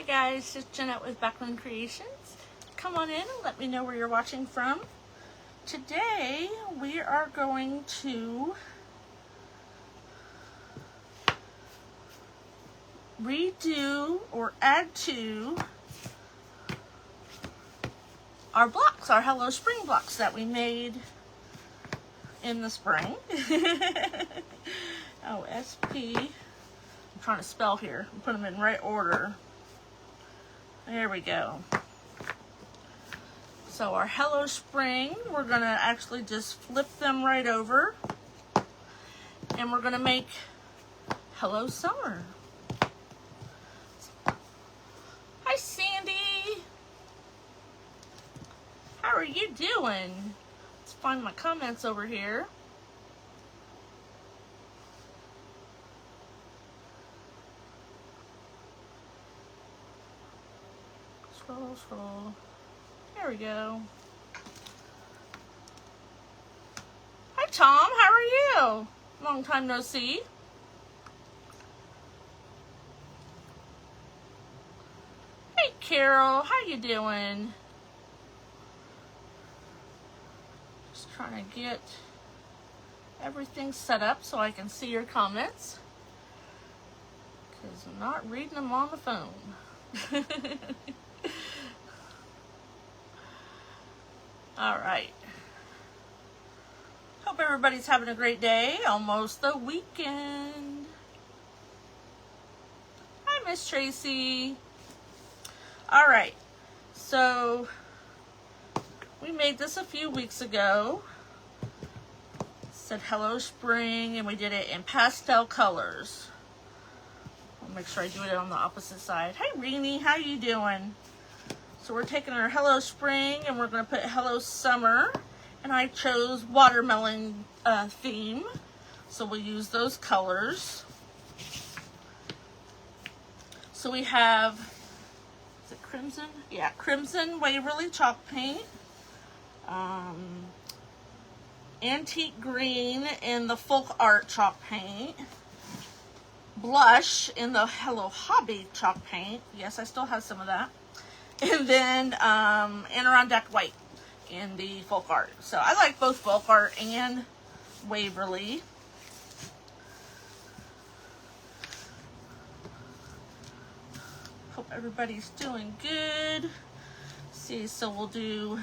guys, it's Jeanette with Beckman Creations. Come on in and let me know where you're watching from. Today we are going to redo or add to our blocks, our Hello Spring blocks that we made in the spring. Oh, SP. I'm trying to spell here and put them in right order. There we go. So our Hello Spring, we're going to actually just flip them right over. And we're going to make Hello Summer. Hi, Sandy. How are you doing? Let's find my comments over here. Scroll, scroll. There we go. Hi, Tom. How are you? Long time no see. Hey, Carol. How you doing? Just trying to get everything set up so I can see your comments, because I'm not reading them on the phone. All right. Hope everybody's having a great day. Almost the weekend. Hi, Miss Tracy. All right. So we made this a few weeks ago. It said Hello Spring, and we did it in pastel colors. I'll make sure I do it on the opposite side. Hey, Reenie, how you doing? So we're taking our Hello Spring and we're going to put Hello Summer, and I chose watermelon theme, so we'll use those colors. So we have, is it crimson? Yeah, crimson Waverly chalk paint, antique green in the folk art chalk paint, blush in the Hello Hobby chalk paint. Yes, I still have some of that. And then Adirondack white in the folk art. So I like both folk art and Waverly. Hope everybody's doing good. See, so we'll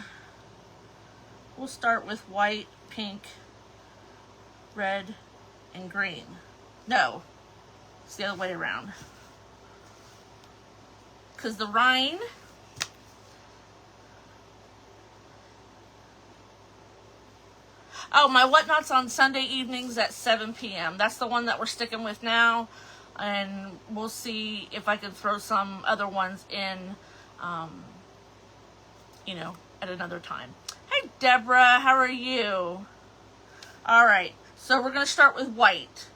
start with white, pink, red, and green. No, it's the other way around. Because the rind, oh, my Whatnot's on Sunday evenings at 7 p.m. That's the one that we're sticking with now. And we'll see if I can throw some other ones in, you know, at another time. Hey, Deborah, how are you? All right, so we're going to start with white.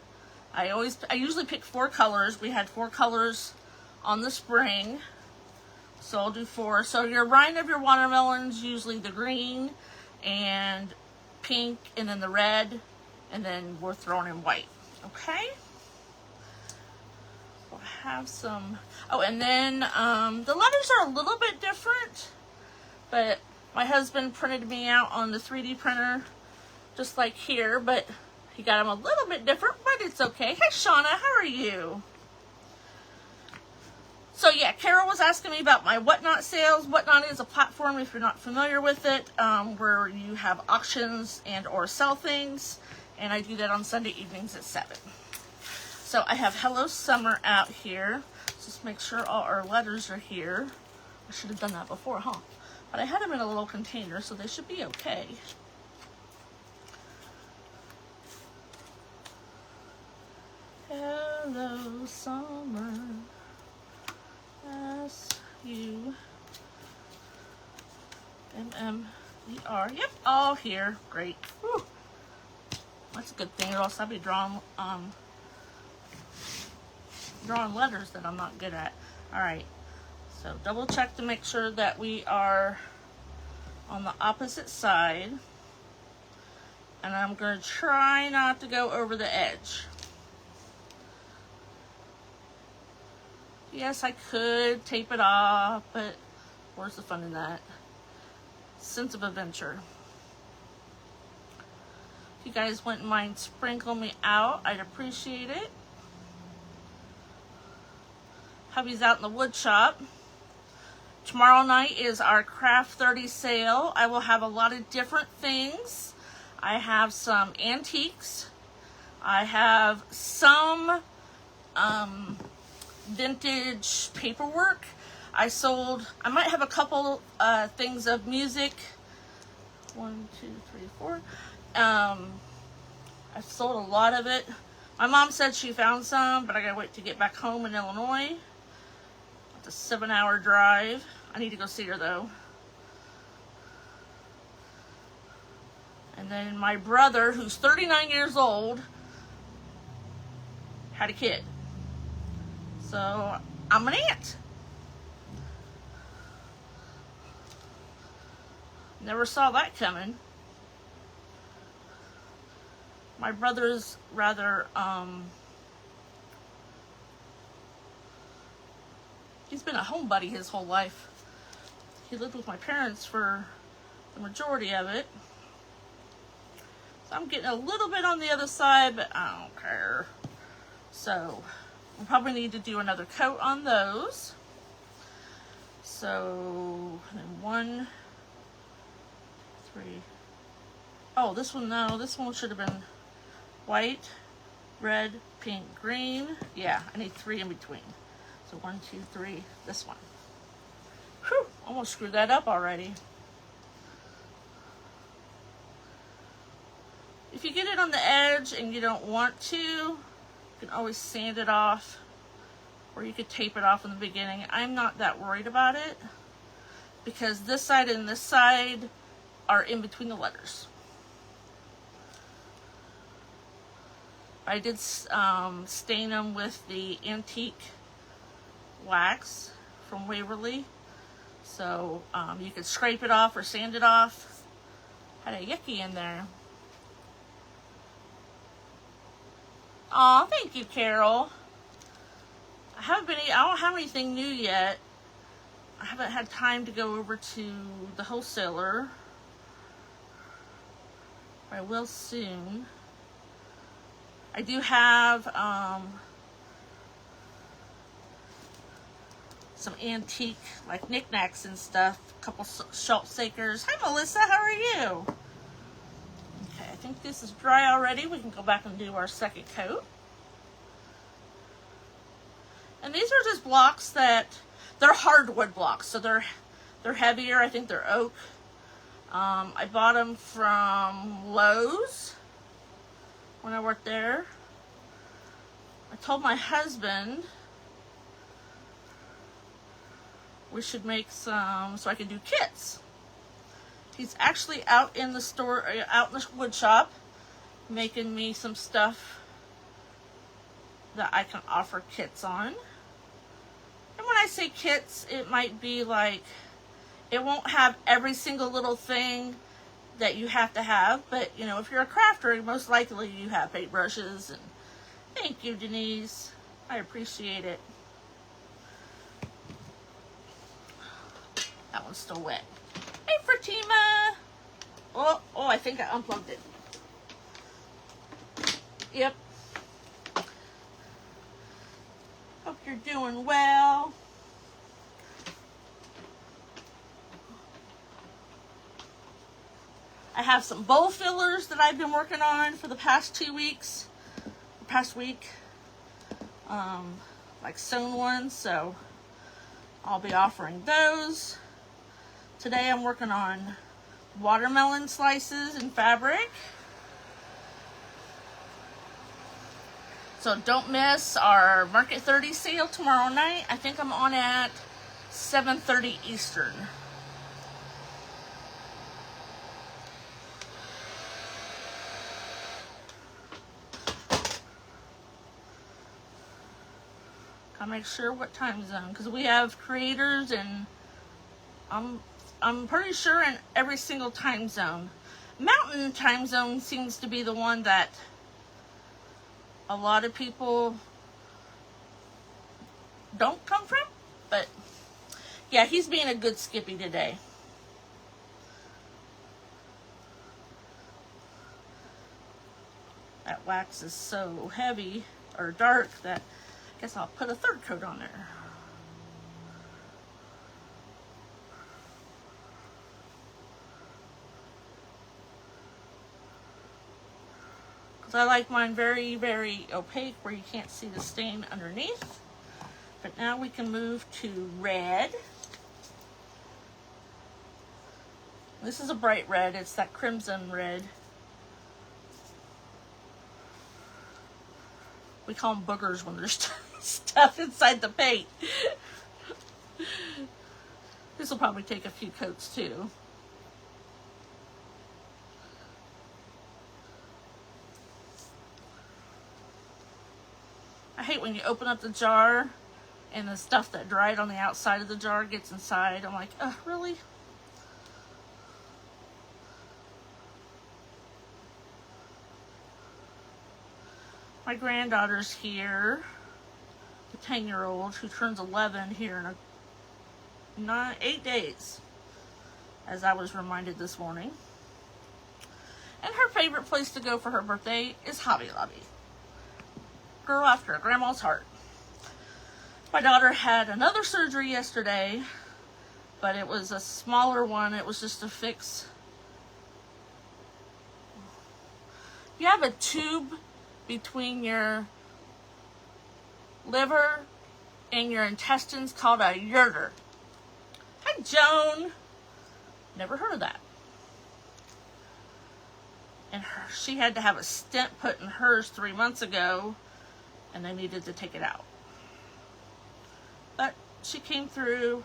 I usually pick 4 colors. We had 4 colors on the spring. So I'll do 4. So your rind of your watermelons, usually the green and pink, and then the red, and then we're throwing in white. Okay? We'll have some, oh, and then the letters are a little bit different, but my husband printed me out on the 3D printer, just like here, but he got them a little bit different, but it's okay. Hey, Shauna, how are you? So yeah, Carol was asking me about my Whatnot sales. Whatnot is a platform, if you're not familiar with it, where you have auctions and or sell things, and I do that on Sunday evenings at 7. So I have Hello Summer out here. Just make sure all our letters are here. I should have done that before, huh? But I had them in a little container, so they should be okay. Hello Summer. S-U-M-M-E-R. Yep, all here. Great. Whew. That's a good thing, or else I'd be drawing letters that I'm not good at. All right. So double check to make sure that we are on the opposite side. And I'm going to try not to go over the edge. Yes, I could tape it off, but where's the fun in that? Sense of adventure. If you guys wouldn't mind sprinkling me out, I'd appreciate it. Hubby's out in the wood shop. Tomorrow night is our Craft 30 sale. I will have a lot of different things. I have some antiques. I have some vintage paperwork. I might have a couple things of music. 1, 2, 3, 4. I sold a lot of it. My mom said she found some, but I gotta wait to get back home in Illinois. It's a 7-hour drive. I need to go see her though. And then my brother, who's 39 years old, had a kid. So I'm an aunt. Never saw that coming. My brother's rather, he's been a homebody his whole life. He lived with my parents for the majority of it. So I'm getting a little bit on the other side, but I don't care. So we'll probably need to do another coat on those. So, and 1, 3. Oh, this one, no, this one should have been white, red, pink, green. Yeah, I need 3 in between. So 1, 2, 3, this one. Whew, almost screwed that up already. If you get it on the edge and you don't want to, you can always sand it off, or you could tape it off in the beginning. I'm not that worried about it because this side and this side are in between the letters. I did stain them with the antique wax from Waverly. So you could scrape it off or sand it off. Had a yucky in there. Aw, thank you, Carol. I don't have anything new yet. I haven't had time to go over to the wholesaler. I will soon. I do have some antique, like knickknacks and stuff. A couple shelf sakers. Hi, Melissa. How are you? Okay, I think this is dry already. We can go back and do our second coat. And these are just blocks that, they're hardwood blocks, so they're heavier. I think they're oak. I bought them from Lowe's when I worked there. I told my husband we should make some so I could do kits. He's actually out in the store, out in the wood shop, making me some stuff that I can offer kits on. And when I say kits, it might be like, it won't have every single little thing that you have to have, but you know, if you're a crafter, most likely you have paintbrushes. And thank you, Denise. I appreciate it. That one's still wet. Hey, Fatima. Oh, I think I unplugged it. Yep. Hope you're doing well. I have some bowl fillers that I've been working on for the past 2 weeks, past week, like sewn ones, so I'll be offering those. Today I'm working on watermelon slices in fabric. So don't miss our Market 30 sale tomorrow night. I think I'm on at 7:30 Eastern. Gotta make sure what time zone, because we have creators, and I'm pretty sure in every single time zone. Mountain time zone seems to be the one that a lot of people don't come from. But yeah, he's being a good Skippy today. That wax is so heavy or dark that I guess I'll put a third coat on there. Because I like mine very, very opaque where you can't see the stain underneath. But now we can move to red. This is a bright red. It's that crimson red. We call them boogers when there's stuff inside the paint. This will probably take a few coats too. I hate when you open up the jar and the stuff that dried on the outside of the jar gets inside. I'm like, ugh, really? My granddaughter's here, the 10-year-old who turns 11 here in 8 days, as I was reminded this morning. And her favorite place to go for her birthday is Hobby Lobby. Girl after a grandma's heart. My daughter had another surgery yesterday, but it was a smaller one. It was just to fix. You have a tube between your liver and your intestines called a ureter. Hi, Joan. Never heard of that. And she had to have a stent put in hers 3 months ago, and they needed to take it out. But she came through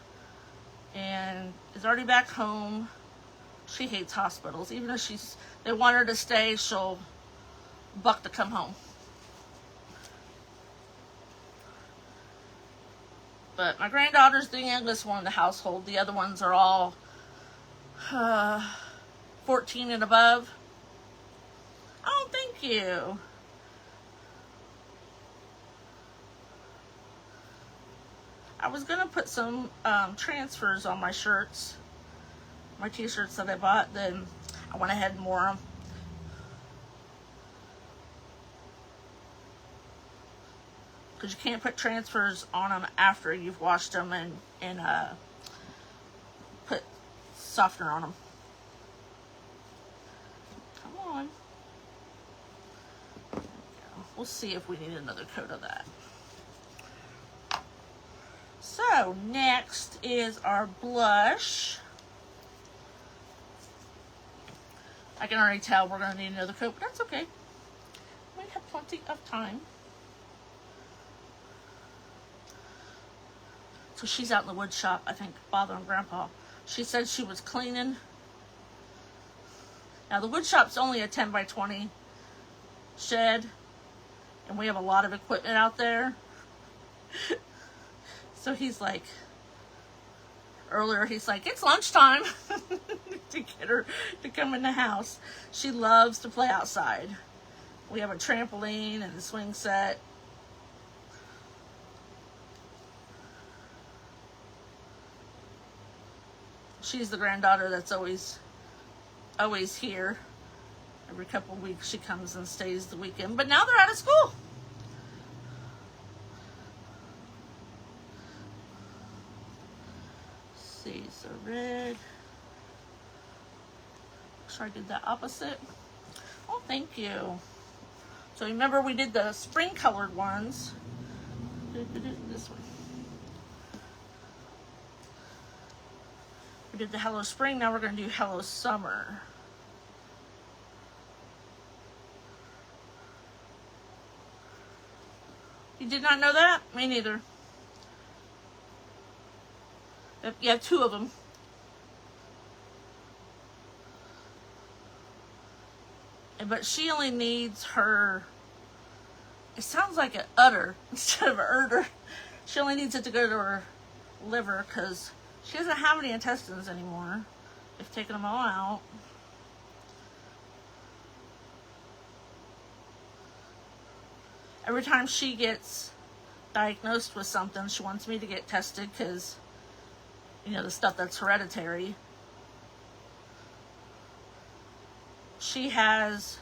and is already back home. She hates hospitals. Even if they want her to stay, she'll buck to come home. But my granddaughter's the youngest one in the household. The other ones are all 14 and above. Oh, thank you. I was going to put some transfers on my shirts, my t-shirts that I bought, then I went ahead and wore them. Because you can't put transfers on them after you've washed them and put softener on them. Come on. There we go. We'll see if we need another coat of that. So next is our blush. I can already tell we're going to need another coat, but that's okay. We have plenty of time. So she's out in the wood shop, I think, bothering Grandpa. She said she was cleaning. Now the wood shop's only a 10 by 20 shed, and we have a lot of equipment out there. So he's like, earlier he's like, it's lunchtime to get her to come in the house. She loves to play outside. We have a trampoline and a swing set. She's the granddaughter that's always here. Every couple of weeks she comes and stays the weekend. But now they're out of school. Let's see, so red. Make sure I did the opposite. Oh, thank you. So remember we did the spring colored ones. This one. We did the Hello Spring, now we're going to do Hello Summer. You did not know that? Me neither. You have 2 of them. But she only needs her, it sounds like an udder instead of an urder. She only needs it to go to her liver because she doesn't have any intestines anymore. They've taken them all out. Every time she gets diagnosed with something. She wants me to get tested because, you know, the stuff that's hereditary. She has,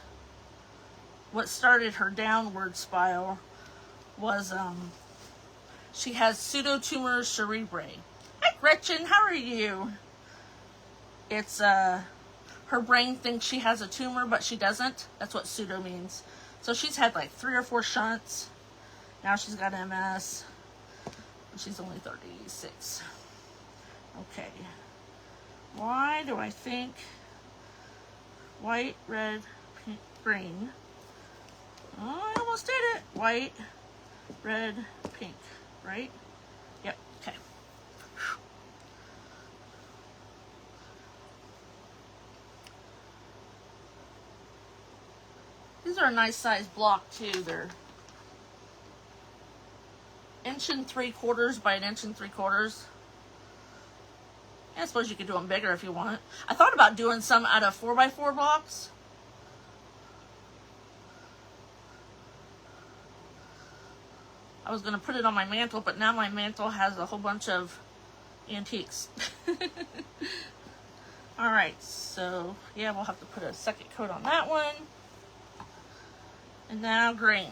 what started her downward spiral was, she has pseudotumor cerebrae. Hi, Gretchen, how are you? It's, her brain thinks she has a tumor, but she doesn't. That's what pseudo means. So she's had like 3 or 4 shunts. Now she's got MS. She's only 36. Okay. Why do I think white, red, pink, green? Oh, I almost did it. White, red, pink, right? Yep, okay. These are a nice size block too. They're 1 3/4 inches by 1 3/4 inches. I suppose you could do them bigger if you want. I thought about doing some out of 4x4 blocks. I was going to put it on my mantle, but now my mantle has a whole bunch of antiques. Alright, so yeah, we'll have to put a second coat on that one. And now green.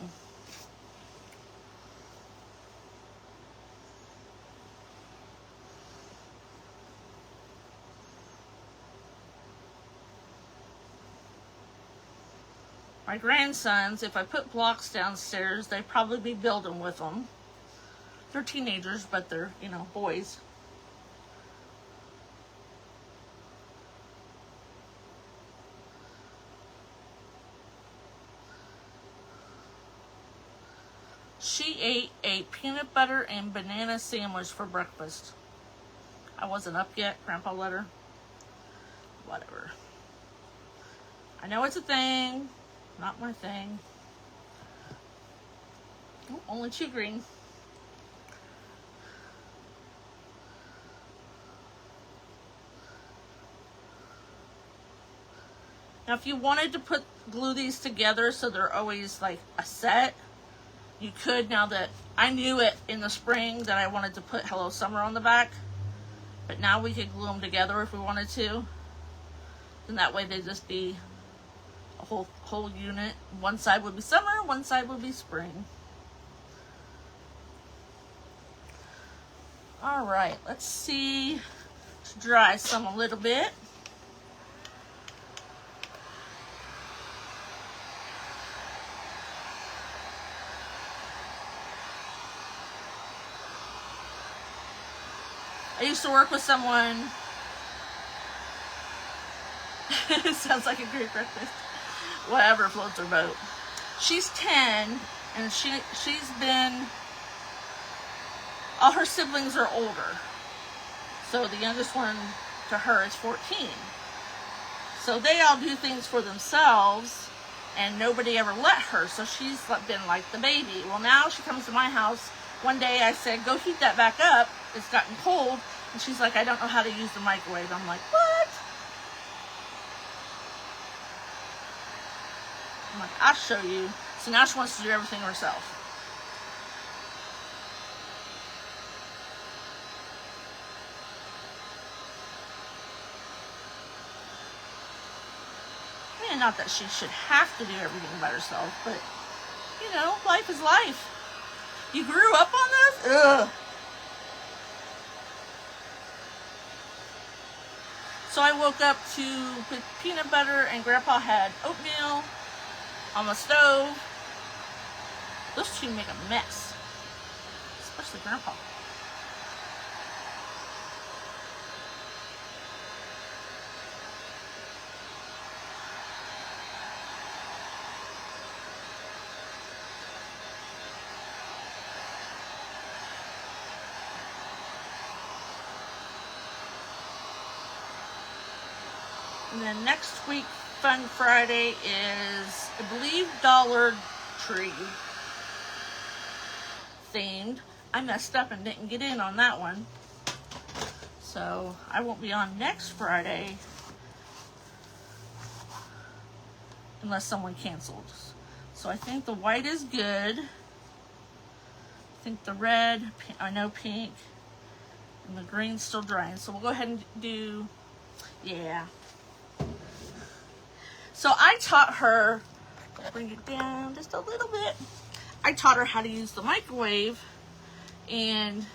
My grandsons, if I put blocks downstairs, they'd probably be building with them. They're teenagers, but they're, you know, boys. She ate a peanut butter and banana sandwich for breakfast. I wasn't up yet. Grandpa let her. Whatever. I know it's a thing. Not my thing. Oh, only 2 green. Now, if you wanted to glue these together so they're always like a set, you could. Now that I knew it in the spring that I wanted to put Hello Summer on the back, but now we could glue them together if we wanted to. Then that way they'd just be a whole unit. One side would be summer, one side would be spring. All right, let's see to dry some a little bit. I used to work with someone. It sounds like a great breakfast. Whatever floats her boat. She's 10, and she's been, all her siblings are older. So the youngest one to her is 14. So they all do things for themselves, and nobody ever let her. So she's been like the baby. Well, now she comes to my house. One day I said, go heat that back up. It's gotten cold. And she's like, I don't know how to use the microwave. I'm like, what? I'm like, I'll show you. So now she wants to do everything herself. I mean, not that she should have to do everything by herself, but, you know, life is life. You grew up on this? Ugh. So I woke up to put peanut butter, and Grandpa had oatmeal on the stove. Those two make a mess, especially Grandpa. And then next week, Fun Friday is, I believe, Dollar Tree themed. I messed up and didn't get in on that one. So I won't be on next Friday unless someone cancels. So I think the white is good. I think the red, I know pink, and the green's still drying. So we'll go ahead and do, yeah. So I taught her, bring it down just a little bit. I taught her how to use the microwave, and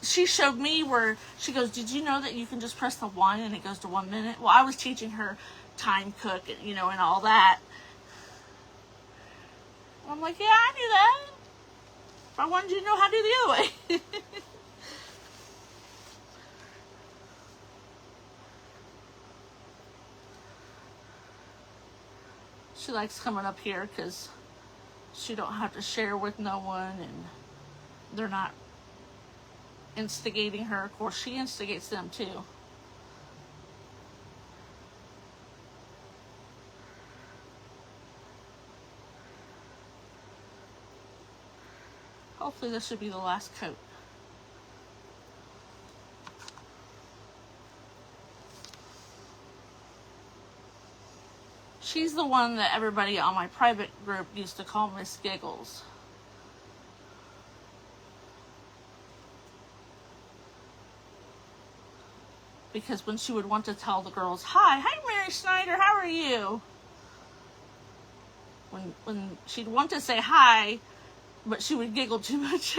she showed me where she goes, did you know that you can just press the 1 and it goes to 1 minute? Well, I was teaching her time cook, you know, and all that. I'm like, yeah, I knew that. But I wanted you to know how to do the other way. She likes coming up here because she don't have to share with no one, and they're not instigating her. Of course, she instigates them too. Hopefully this should be the last coat. She's the one that everybody on my private group used to call Miss Giggles. Because when she would want to tell the girls, hi Mary Snyder, how are you? When she'd want to say hi, but she would giggle too much.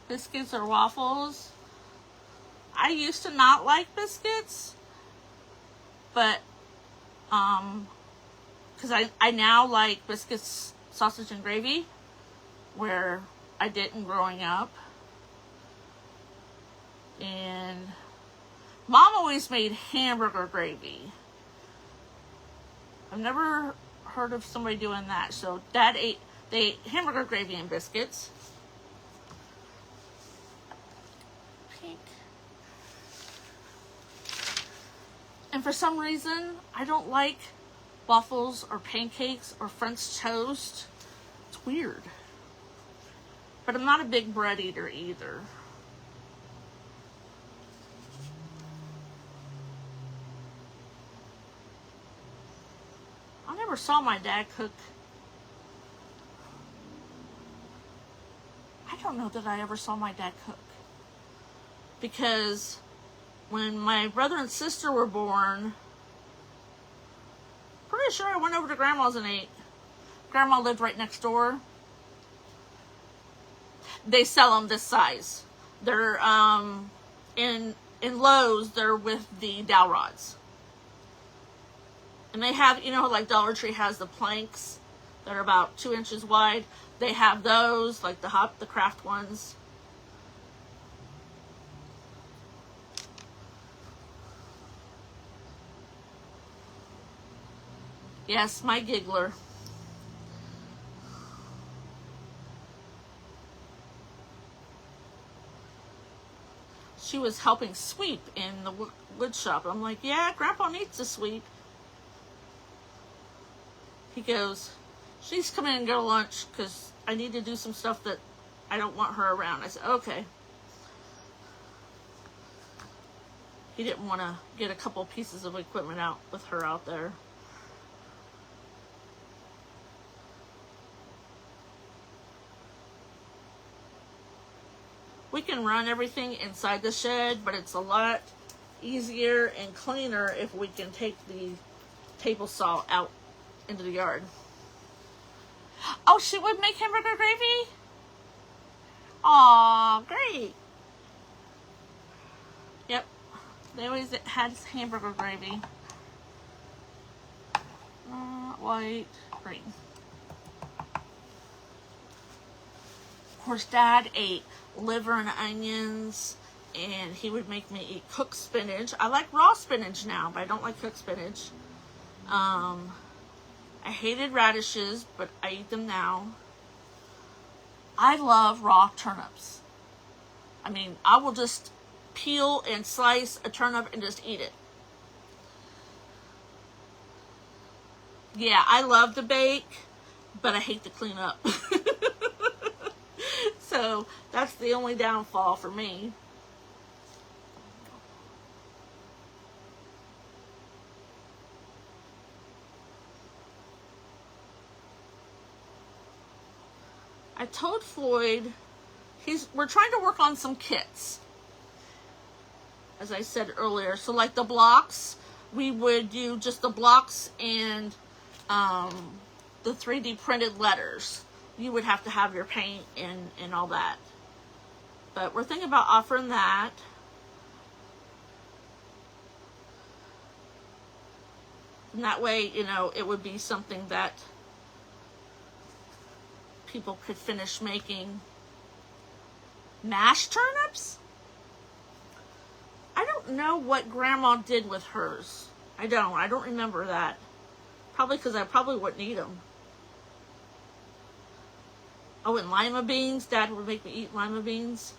Biscuits or waffles? I used to not like biscuits, but because I now like biscuits, sausage, and gravy, where I didn't growing up. And Mom always made hamburger gravy. I've never heard of somebody doing that. So Dad they ate hamburger gravy and biscuits. Pink. And for some reason, I don't like waffles or pancakes or French toast. It's weird. But I'm not a big bread eater either. I never saw my dad cook. I don't know that I ever saw my dad cook. Because when my brother and sister were born, pretty sure I went over to Grandma's and ate. Grandma lived right next door. They sell them this size. They're in Lowe's. They're with the dowel rods, and they have, you know, like Dollar Tree has the planks that are about 2 inches wide. They have those, like the craft ones. Yes, my giggler. She was helping sweep in the wood shop. I'm like, yeah, Grandpa needs to sweep. He goes, she's coming in and go to lunch because I need to do some stuff that I don't want her around. I said, okay. He didn't want to get a couple pieces of equipment out with her out there. We can run everything inside the shed, but it's a lot easier and cleaner if we can take the table saw out into the yard. Oh, she would make hamburger gravy? Aw, great. Yep, they always had hamburger gravy. White, green. Of course, Dad ate liver and onions, and he would make me eat cooked spinach. I like raw spinach now, but I don't like cooked spinach. I hated radishes, but I eat them now. I love raw turnips. I mean, I will just peel and slice a turnip and just eat it. Yeah, I love to bake, but I hate to clean up. So that's the only downfall for me. told Floyd, we're trying to work on some kits, as I said earlier. So like the blocks, we would do just the blocks and the 3D printed letters. You would have to have your paint and all that. But we're thinking about offering that. And that way, you know, it would be something that people could finish making. Mashed turnips? I don't know what Grandma did with hers. I don't remember that. Probably because I probably wouldn't eat them. Oh, and lima beans. Dad would make me eat lima beans.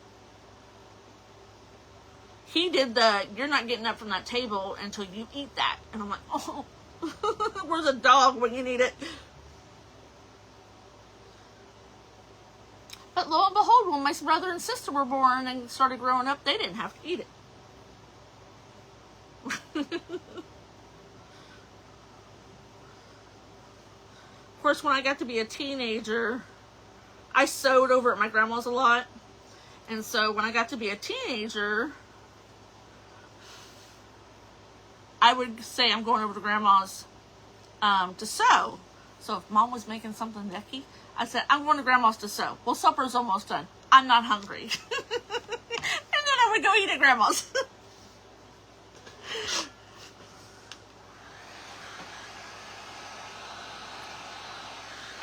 He did you're not getting up from that table until you eat that. And I'm like, oh, where's a dog when you need it? But lo and behold, when my brother and sister were born and started growing up, they didn't have to eat it. Of course, when I got to be a teenager, I sewed over at my grandma's a lot. And so when I got to be a teenager, I would say I'm going over to Grandma's to sew. So if Mom was making something yucky, I said, I'm going to Grandma's to sew. Well, supper's almost done. I'm not hungry. And then I would go eat at Grandma's.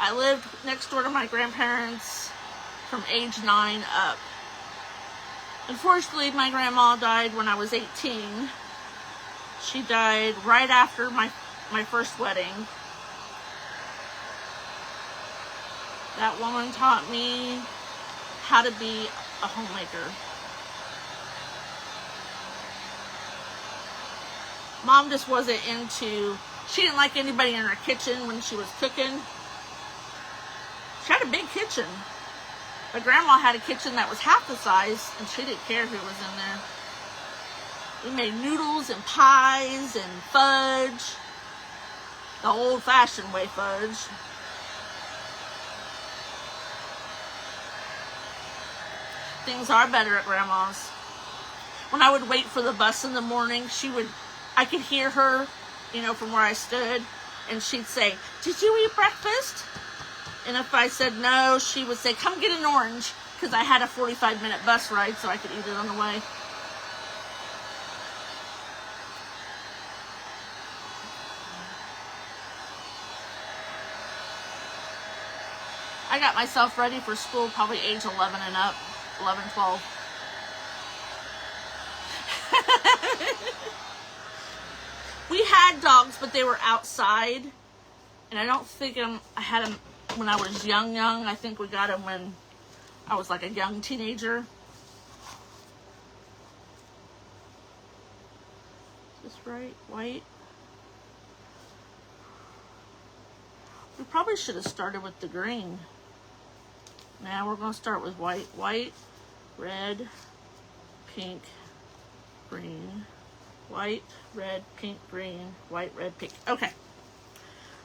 I lived next door to my grandparents from age 9 up. Unfortunately, my grandma died when I was 18. She died right after my first wedding. That woman taught me how to be a homemaker. Mom just wasn't she didn't like anybody in her kitchen when she was cooking. She had a big kitchen. But Grandma had a kitchen that was half the size, and she didn't care who was in there. We made noodles and pies and fudge. The old-fashioned way fudge. Things are better at Grandma's. When I would wait for the bus in the morning, I could hear her, you know, from where I stood, and she'd say, "Did you eat breakfast?" And if I said no, she would say, "Come get an orange," because I had a 45-minute bus ride, so I could eat it on the way. I got myself ready for school probably age 11 and up, 11, 12. We had dogs, but they were outside. And I don't think I had them when I was young. I think we got them when I was like a young teenager. Is this right? White? We probably should have started with the green. Now we're going to start with white. White, red, pink, green. White, red, pink, green. White, red, pink. Okay.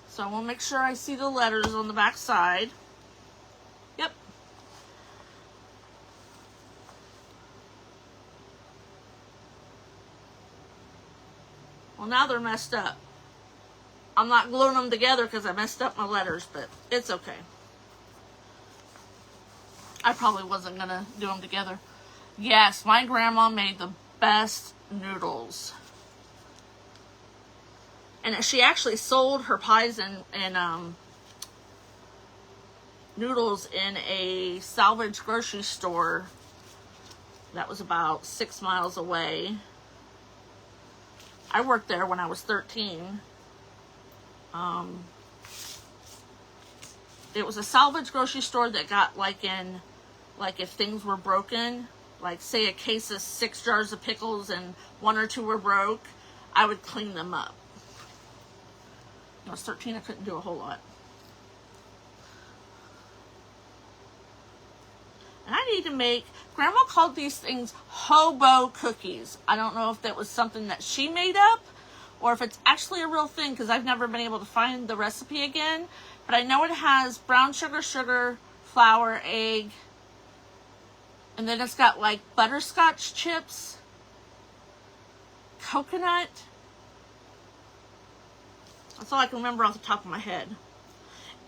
So I want to make sure I see the letters on the back side. Yep. Well, now they're messed up. I'm not gluing them together because I messed up my letters, but it's okay. I probably wasn't going to do them together. Yes, my grandma made the best noodles. And she actually sold her pies and noodles in a salvage grocery store that was about 6 miles away. I worked there when I was 13. It was a salvage grocery store that got like if things were broken, like say a case of 6 jars of pickles and 1 or 2 were broke, I would clean them up. When I was 13, I couldn't do a whole lot. And I need to make, Grandma called these things hobo cookies. I don't know if that was something that she made up or if it's actually a real thing because I've never been able to find the recipe again. But I know it has brown sugar, flour, egg, and then it's got like butterscotch chips, coconut. That's all I can remember off the top of my head.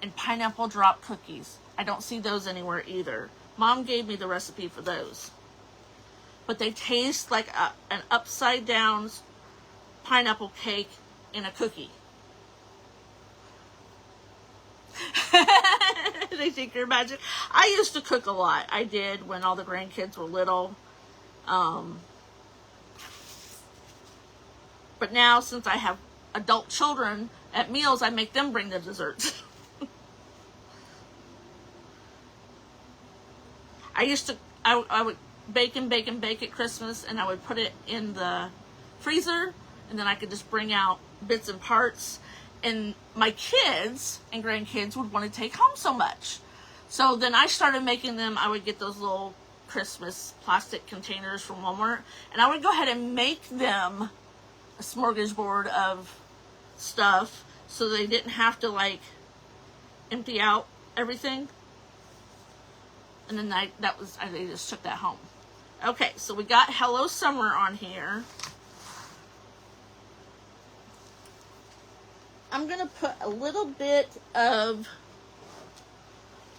And pineapple drop cookies. I don't see those anywhere either. Mom gave me the recipe for those. But they taste like an upside down pineapple cake in a cookie. They think you're magic. I used to cook a lot. I did when all the grandkids were little. But now, since I have adult children, at meals I make them bring the desserts. I would bake at Christmas, and I would put it in the freezer, and then I could just bring out bits and parts, and my kids and grandkids would want to take home so much. So then I started making them. I would get those little Christmas plastic containers from Walmart, and I would go ahead and make them a smorgasbord of stuff, so they didn't have to like empty out everything. And then I just took that home. Okay, so we got Hello Summer on here. I'm gonna put a little bit of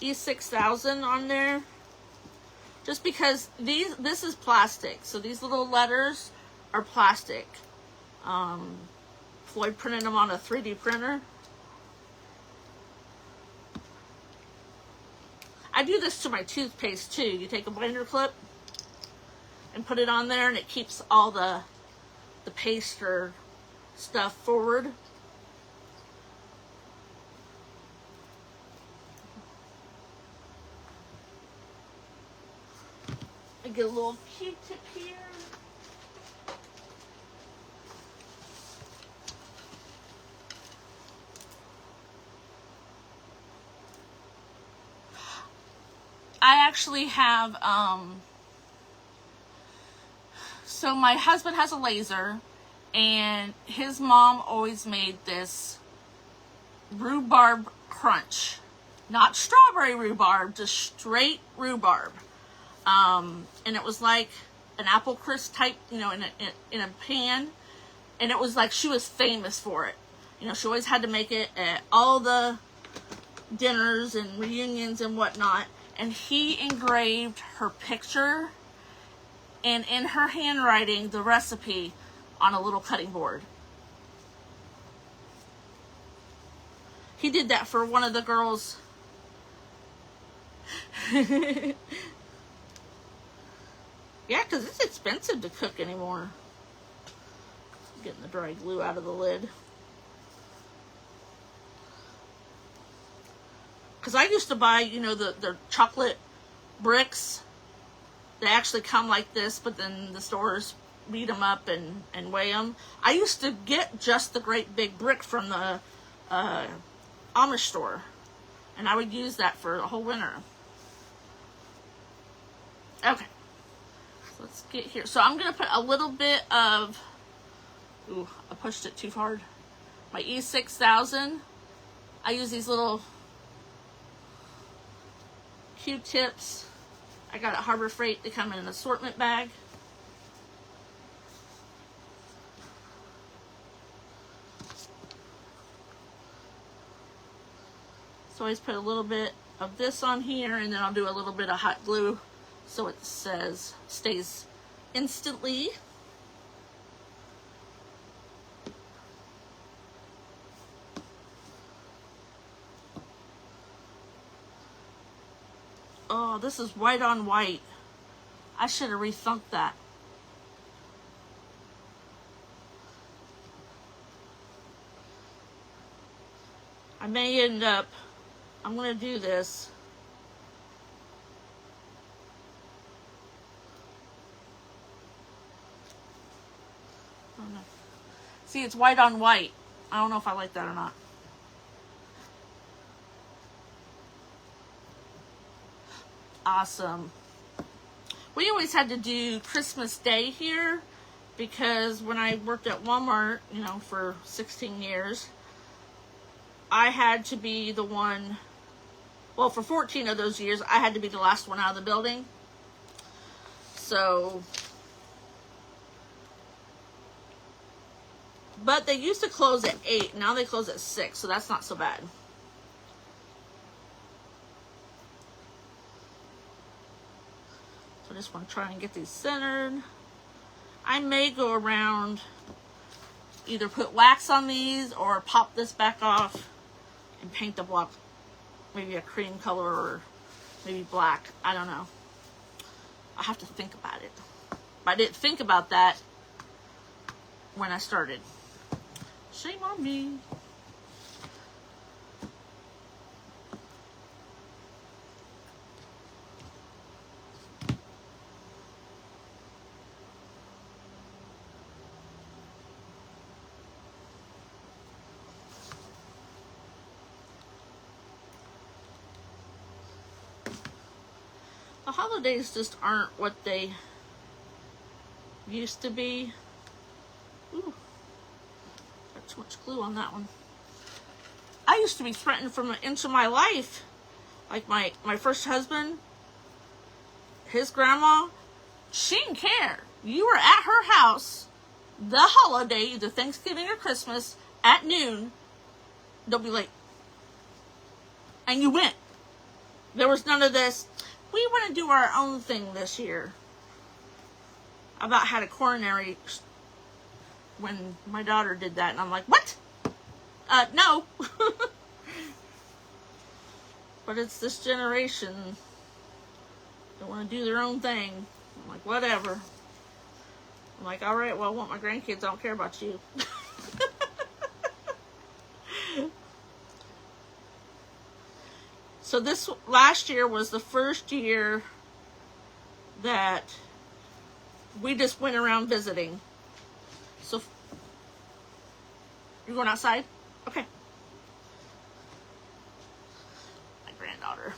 E6000 on there, just because this is plastic, so these little letters are plastic. Floyd printed them on a 3D printer. I do this to my toothpaste too. You take a binder clip and put it on there, and it keeps all the paste or stuff forward. I get a little Q-tip here. I actually have, so my husband has a laser, and his mom always made this rhubarb crunch. Not strawberry rhubarb, just straight rhubarb. And it was like an apple crisp type, in a pan. And it was like she was famous for it. She always had to make it at all the dinners and reunions and whatnot. And he engraved her picture and in her handwriting the recipe on a little cutting board. He did that for one of the girls. Yeah, because it's expensive to cook anymore. Getting the dry glue out of the lid. Because I used to buy, the chocolate bricks. They actually come like this, but then the stores beat them up and weigh them. I used to get just the great big brick from the Amish store. And I would use that for the whole winter. Okay. So let's get here. So I'm going to put a little bit of... Ooh, I pushed it too hard. My E6000. I use these little Q-tips. I got at Harbor Freight. They come in an assortment bag. So I just put a little bit of this on here, and then I'll do a little bit of hot glue so it stays instantly. Oh, this is white on white. I should have rethunk that. I may end up, I'm going to do this. I don't know. See, it's white on white. I don't know if I like that or not. Awesome. We always had to do Christmas Day here because when I worked at Walmart, for 16 years, I had to be the one Well, for 14 of those years, I had to be the last one out of the building. So, but they used to close at 8. Now they close at 6, so that's not so bad. So I just want to try and get these centered. I may go around, either put wax on these or pop this back off and paint the block maybe a cream color or maybe black. I don't know. I have to think about it. But I didn't think about that when I started. Shame on me. The holidays just aren't what they used to be. Ooh, got too much glue on that one. I used to be threatened from an inch of my life. Like my first husband, his grandma, she didn't care. You were at her house the holiday, either Thanksgiving or Christmas, at noon. Don't be late. And you went. There was none of this. We want to do our own thing this year. I about had a coronary when my daughter did that, and I'm like, what? No. But it's this generation. They want to do their own thing. I'm like, whatever. I'm like, all right, well, I want my grandkids. I don't care about you. So this last year was the first year that we just went around visiting. So you're going outside? Okay. My granddaughter.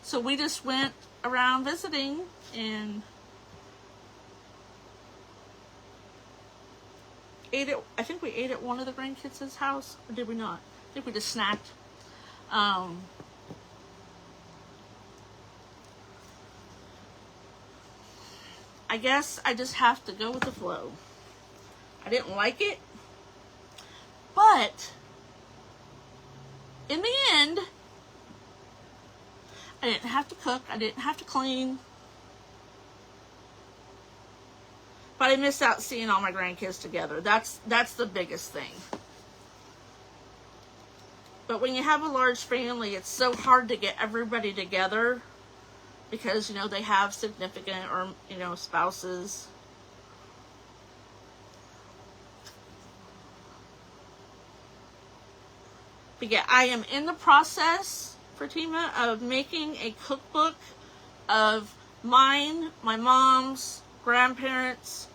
So we just went around visiting and ate it. I think we ate at one of the grandkids' house, or did we not? I think we just snacked. I guess I just have to go with the flow. I didn't like it, but in the end, I didn't have to cook. I didn't have to clean. But I missed out seeing all my grandkids together. That's the biggest thing. But when you have a large family, it's so hard to get everybody together because, you know, they have significant or, you know, spouses. But yeah, I am in the process, Fatima, of making a cookbook of mine, my mom's, grandparents'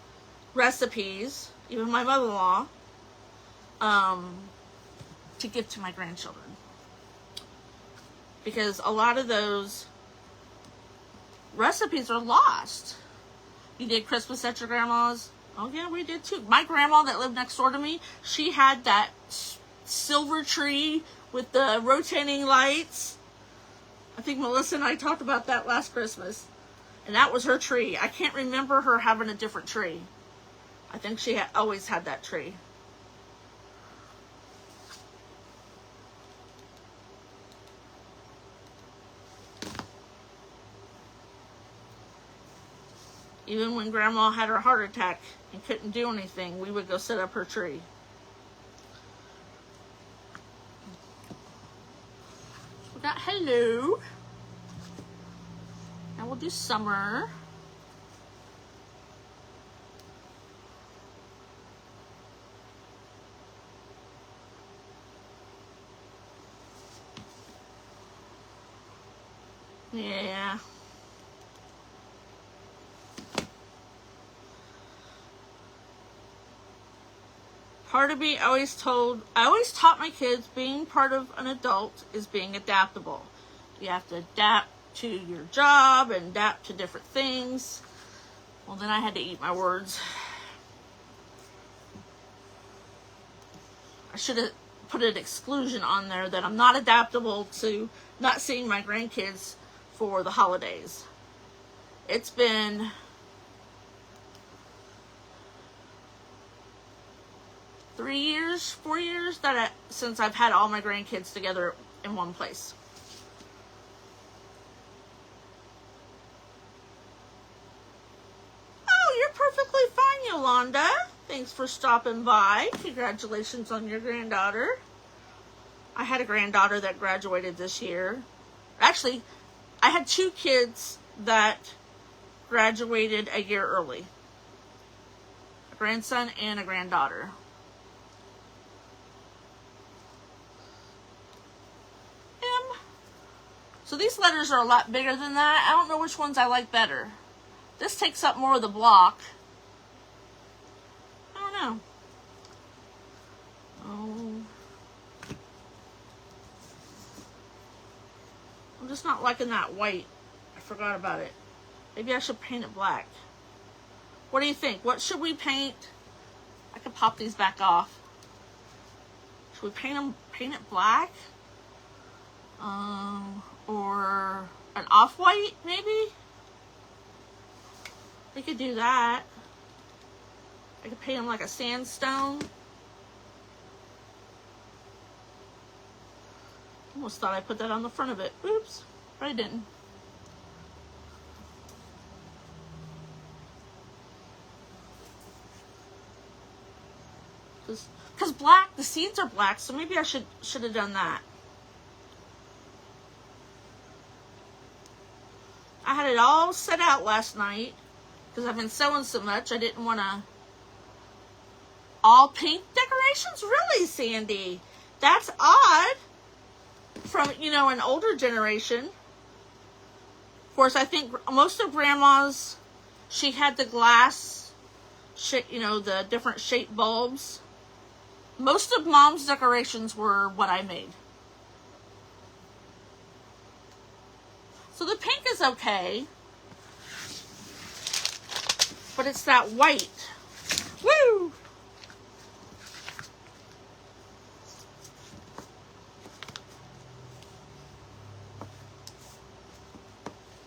recipes, even my mother-in-law, to give to my grandchildren. Because a lot of those recipes are lost. You did Christmas at your grandma's? Oh yeah, we did too. My grandma that lived next door to me, she had that silver tree with the rotating lights. I think Melissa and I talked about that last Christmas. And that was her tree. I can't remember her having a different tree. I think she always had that tree. Even when Grandma had her heart attack and couldn't do anything, we would go set up her tree. So we got hello. Now we'll do summer. Yeah. Part of me I always taught my kids being part of an adult is being adaptable. You have to adapt to your job and adapt to different things. Well, then I had to eat my words. I should have put an exclusion on there that I'm not adaptable to not seeing my grandkids for the holidays. It's been 3 years, 4 years since I've had all my grandkids together in one place. Oh, you're perfectly fine, Yolanda. Thanks for stopping by. Congratulations on your granddaughter. I had a granddaughter that graduated this year. Actually, I had 2 kids that graduated a year early. A grandson and a granddaughter. So these letters are a lot bigger than that. I don't know which ones I like better. This takes up more of the block. I don't know. Oh. I'm just not liking that white. I forgot about it. Maybe I should paint it black. What do you think? What should we paint? I could pop these back off. Should we paint it black? Or an off-white, maybe? We could do that. I could paint them like a sandstone. Almost thought I put that on the front of it. Oops, but I didn't. Because black, the seeds are black, so maybe I should have done that. I had it all set out last night because I've been sewing so much. I didn't want to. All pink decorations? Really, Sandy? That's odd from, an older generation. Of course, I think most of Grandma's, she had the glass, the different shaped bulbs. Most of Mom's decorations were what I made. So the pink is okay, but it's that white. Woo!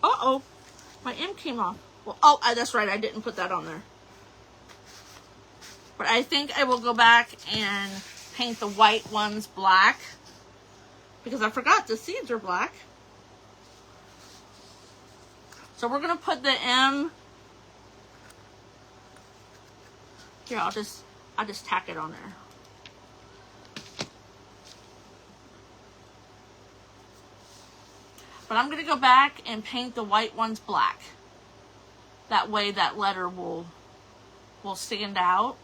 Uh-oh, my M came off. Well, that's right, I didn't put that on there. But I think I will go back and paint the white ones black, because I forgot the seeds are black. So we're going to put the M. Here, I'll just tack it on there. But I'm going to go back and paint the white ones black. That way that letter will stand out.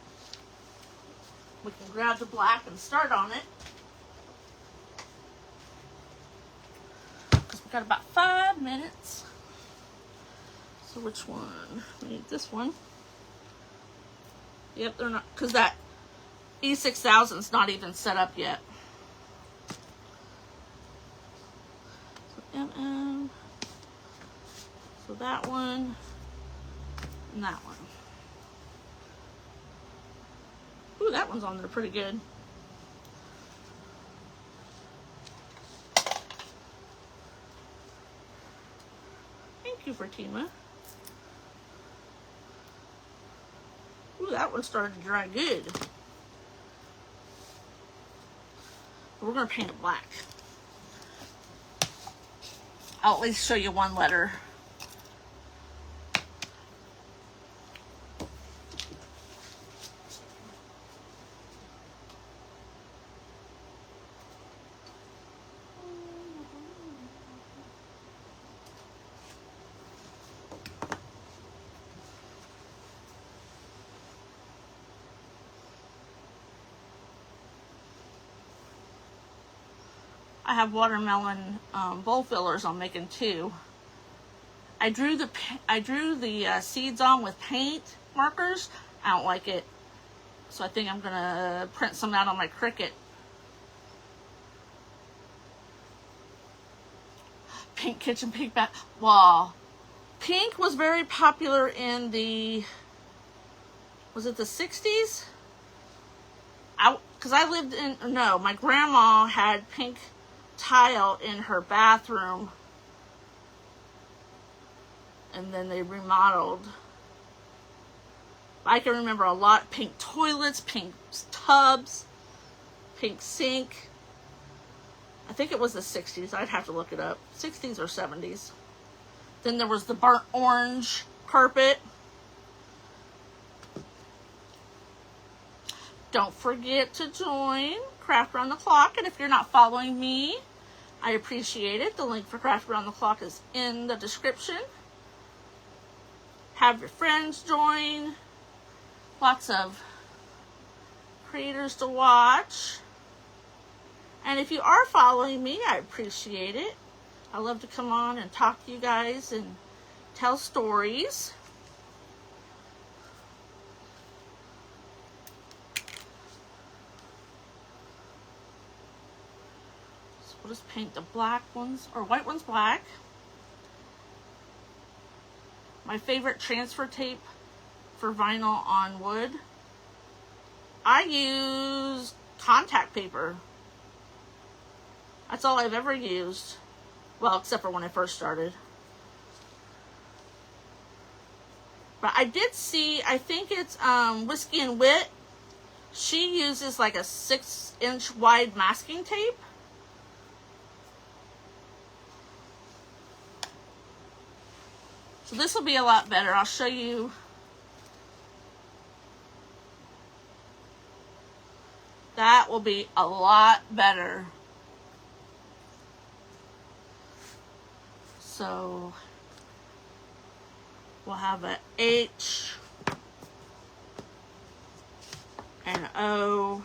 We can grab the black and start on it. Because we've got about 5 minutes. So which one? We need this one. Yep, they're not, because that E6000 is not even set up yet. So MM. So that one and that one. Ooh, that one's on there pretty good. Thank you, Fatima. Ooh, that one started to dry good. We're going to paint it black. I'll at least show you one letter. I have watermelon bowl fillers I'm making too. I drew the seeds on with paint markers. I don't like it, so I think I'm gonna print some out on my Cricut. Pink kitchen, pink back wall. Pink was very popular in the, was it the 60s? because I lived in, no, my grandma had pink tile in her bathroom, and then they remodeled. I can remember a lot, pink toilets, pink tubs, pink sink. I think it was the 60s. I'd have to look it up. 60s or 70s. Then there was the burnt orange carpet. Don't forget to join Craft Around the Clock. And if you're not following me, I appreciate it. The link for Craft Around the Clock is in the description. Have your friends join. Lots of creators to watch. And if you are following me, I appreciate it. I love to come on and talk to you guys and tell stories. So we'll just paint the black ones, or white ones black. My favorite transfer tape for vinyl on wood. I use contact paper. That's all I've ever used. Well, except for when I first started. But I did see, I think it's Whiskey and Wit. She uses like a 6-inch wide masking tape. So this will be a lot better. I'll show you. That will be a lot better. So we'll have an H, an O,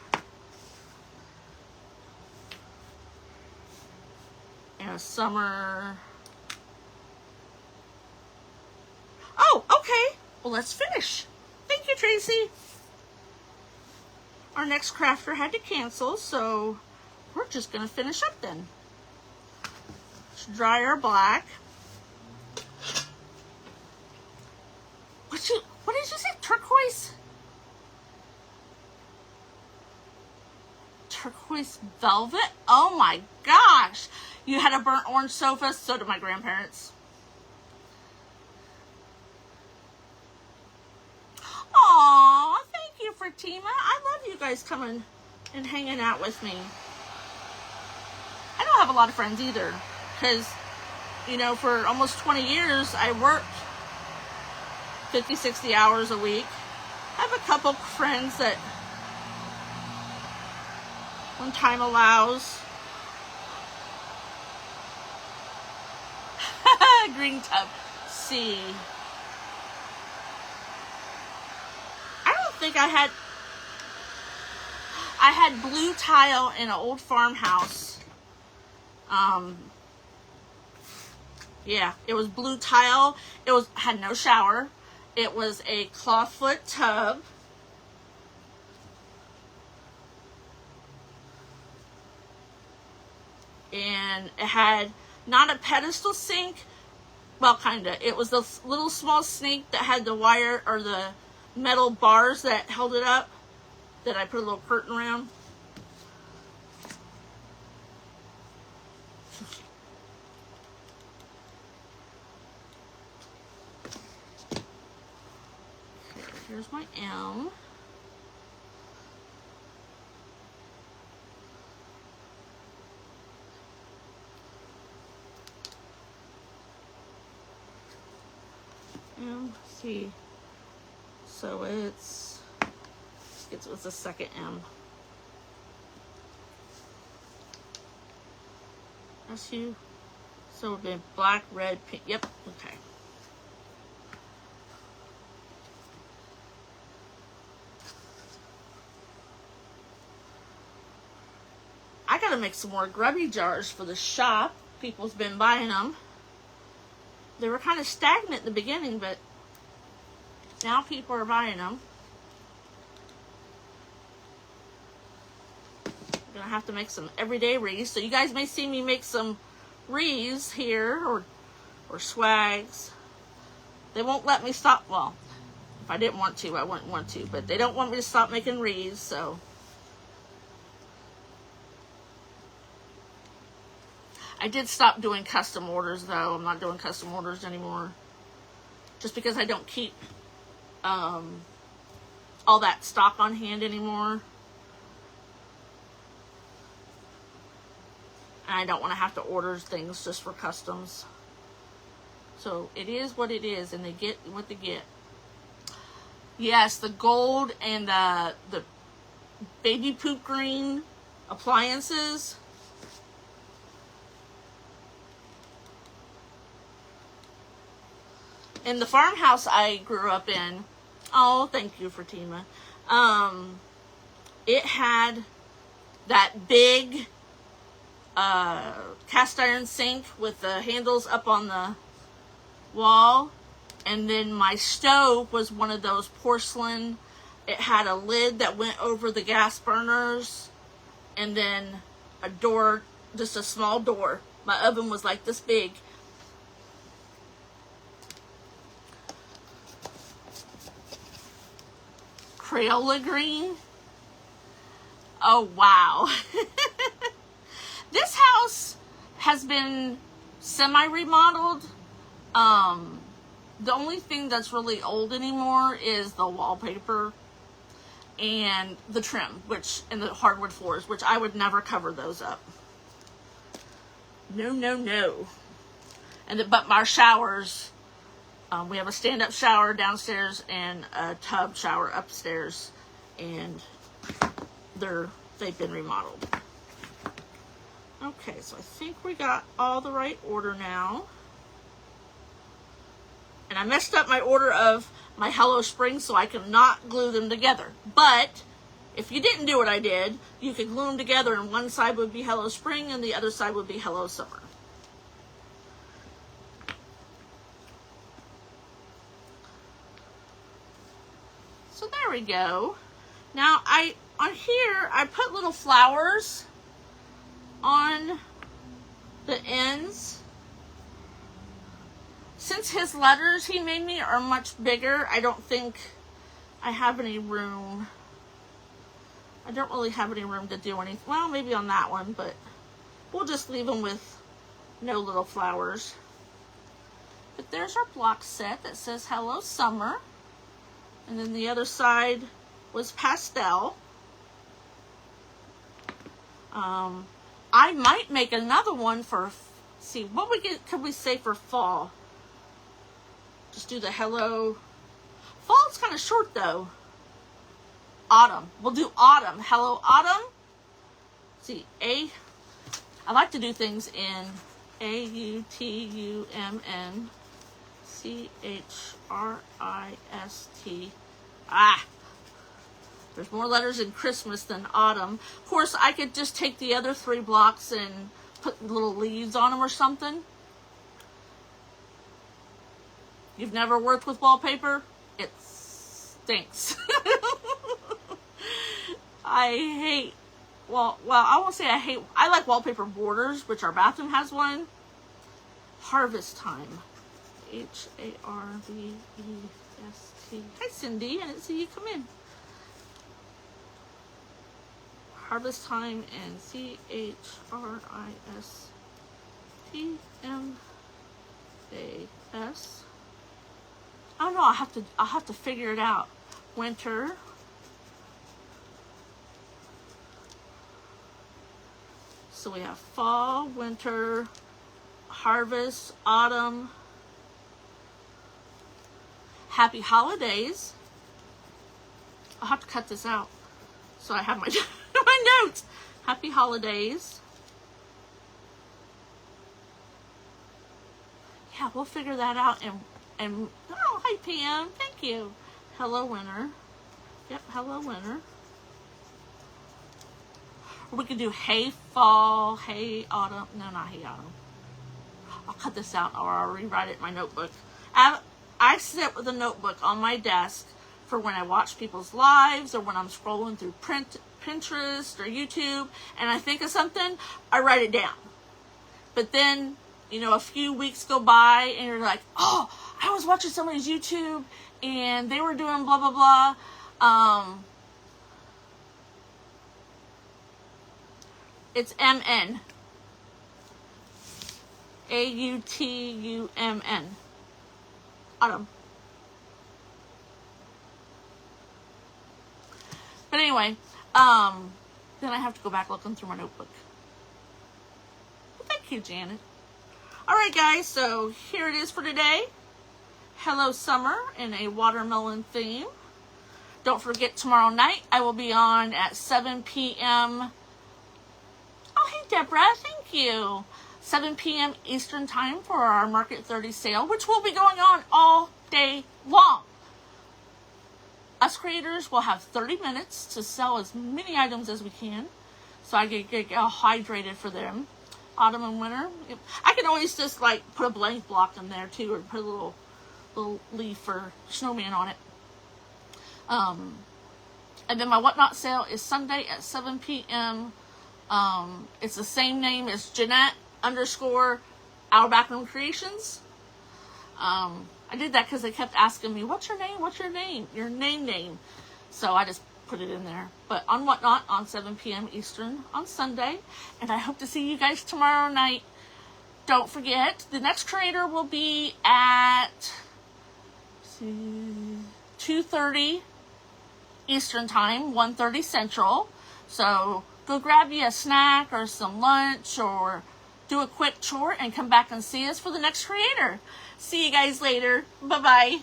and a summer. Oh, okay. Well, let's finish. Thank you, Tracy. Our next crafter had to cancel, so we're just going to finish up then. Let's dry our black. What did you say? Turquoise? Turquoise velvet? Oh my gosh. You had a burnt orange sofa, so did my grandparents. Aww, thank you, Fatima. I love you guys coming and hanging out with me. I don't have a lot of friends either, because, you know, for almost 20 years, I worked 50, 60 hours a week. I have a couple friends that, when time allows. Green tub. C. I don't think I had blue tile in an old farmhouse. Yeah, it was blue tile. It had no shower. It was a clawfoot tub. And it had not a pedestal sink. Well, kinda. It was the little small sink that had the wire or the metal bars that held it up, that I put a little curtain around. Here's my M. C. So it's the second M. SU. So it'll be black, red, pink. Yep. Okay. I gotta make some more grubby jars for the shop. People's been buying them. They were kind of stagnant in the beginning, but now people are buying them. I'm gonna have to make some everyday wreaths. So you guys may see me make some wreaths here, or swags. They won't let me stop. Well, if I didn't want to, I wouldn't want to. But they don't want me to stop making wreaths, so I did stop doing custom orders though. I'm not doing custom orders anymore. Just because I don't keep all that stock on hand anymore. And I don't want to have to order things just for customs. So it is what it is, and they get what they get. Yes, the gold and the baby poop green appliances. In the farmhouse I grew up in, oh, thank you, Fatima. It had that big cast iron sink with the handles up on the wall, and then my stove was one of those porcelain. It had a lid that went over the gas burners, and then a door, just a small door. My oven was like this big. Crayola green. Oh wow. This house has been semi-remodeled. The only thing that's really old anymore is the wallpaper and the trim, and the hardwood floors, which I would never cover those up. No, no, no. But our showers, we have a stand-up shower downstairs and a tub shower upstairs, and they've been remodeled. Okay, so I think we got all the right order now. And I messed up my order of my Hello Spring, so I cannot glue them together. But if you didn't do what I did, you could glue them together, and one side would be Hello Spring and the other side would be Hello Summer. So there we go. Now on here I put little flowers on the ends. Since his letters he made me are much bigger, I don't think I have any room. I don't really have any room to do anything. Well, maybe on that one, but we'll just leave them with no little flowers. But there's our block set that says Hello Summer. And then the other side was pastel. I might make another one for, see, what could we say for fall? Just do the hello. Fall's kind of short though. Autumn. We'll do autumn. Hello Autumn. See, I like to do things in AUTUMNCHRIST. There's more letters in Christmas than autumn. Of course, I could just take the other 3 blocks and put little leaves on them or something. You've never worked with wallpaper? It stinks. I won't say I hate, I like wallpaper borders, which our bathroom has one. Harvest Time. HARVEST. Hi, Cindy. I didn't see you come in. Harvest Time and CHRISTMAS. Oh no, I'll have to figure it out. Winter. So we have fall, winter, harvest, autumn. Happy holidays. I'll have to cut this out so I have my my notes. Happy holidays. Yeah, we'll figure that out and oh, hi Pam, thank you. Hello winter. Yep, hello winter. Or we could do hey fall, hey autumn. No, not hey autumn. I'll cut this out or I'll rewrite it in my notebook. I sit with a notebook on my desk for when I watch people's lives or when I'm scrolling through Pinterest or YouTube and I think of something, I write it down. But then, you know, a few weeks go by and you're like, oh, I was watching somebody's YouTube and they were doing blah, blah, blah. It's MN. Autumn. Autumn. But anyway, then I have to go back looking through my notebook. But thank you, Janet. Alright guys, so here it is for today. Hello Summer in a watermelon theme. Don't forget, tomorrow night I will be on at 7 p.m. Oh, hey Deborah, thank you. 7 p.m. Eastern Time for our Market 30 sale, which will be going on all day long. Us creators will have 30 minutes to sell as many items as we can, so I get hydrated for them. Autumn and winter. I can always just like put a blank block in there too, or put a little leaf or snowman on it. And then my Whatnot sale is Sunday at 7 p.m. It's the same name as Jeanette _ Our Backroom Creations. I did that because they kept asking me, what's your name? What's your name? Your name. So I just put it in there. But on Whatnot on 7 p.m. Eastern on Sunday. And I hope to see you guys tomorrow night. Don't forget, the next creator will be at 2:30 Eastern Time, 1:30 Central. So go grab you a snack or some lunch or do a quick chore and come back and see us for the next creator. See you guys later. Bye-bye.